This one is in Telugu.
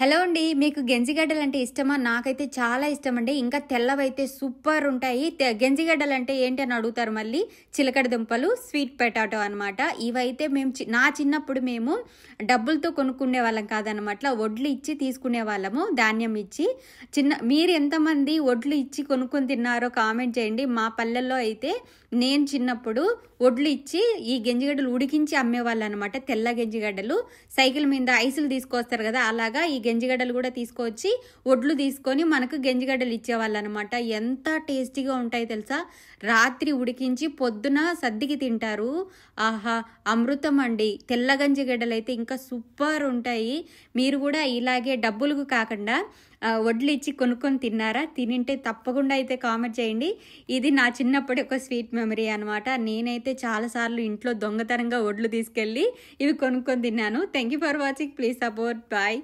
హలో అండి. మీకు గెంజిగడ్డలంటే ఇష్టమా? నాకైతే చాలా ఇష్టమండి. ఇంకా తెల్లవైతే సూపర్ ఉంటాయి. గెంజిగడ్డలంటే ఏంటి అని అడుగుతారు మళ్ళీ. చిలకడ దుంపలు, స్వీట్ పొటాటో అనమాట. ఇవైతే మేము నా చిన్నప్పుడు మేము డబ్బులతో కొనుక్కునే వాళ్ళం కాదనమాట. వడ్లు ఇచ్చి తీసుకునే వాళ్ళము, ధాన్యం ఇచ్చి. మీరు ఎంతమంది వడ్లు ఇచ్చి కొనుక్కొని తిన్నారో కామెంట్ చేయండి. మా పల్లెల్లో అయితే నేను చిన్నప్పుడు వడ్లు ఇచ్చి ఈ గెంజిగడ్డలు ఉడికించి అమ్మేవాళ్ళు అనమాట. తెల్ల గెంజిగడ్డలు సైకిల్ మీద ఐసులు తీసుకొస్తారు కదా, అలాగా ఈ గెంజిగడ్డలు కూడా తీసుకొచ్చి వడ్లు తీసుకొని మనకు గెంజిగడ్డలు ఇచ్చేవాళ్ళు అనమాట. ఎంత టేస్టీగా ఉంటాయి తెలుసా. రాత్రి ఉడికించి పొద్దున సద్దికి తింటారు. ఆహా, అమృతం అండి. తెల్ల గెంజిగడ్డలు అయితే ఇంకా సూపర్ ఉంటాయి. మీరు కూడా ఇలాగే డబ్బులకు కాకుండా వడ్లు ఇచ్చి కొనుక్కొని తిన్నారా? తినింటే తప్పకుండా అయితే కామెంట్ చేయండి. ఇది నా చిన్నప్పటి ఒక స్వీట్ మెమరీ అనమాట. నేనైతే చాలాసార్లు ఇంట్లో దొంగతనంగా వడ్లు తీసుకెళ్ళి ఇవి కొనుక్కొని తిన్నాను. Thank you for watching. Please support. Bye.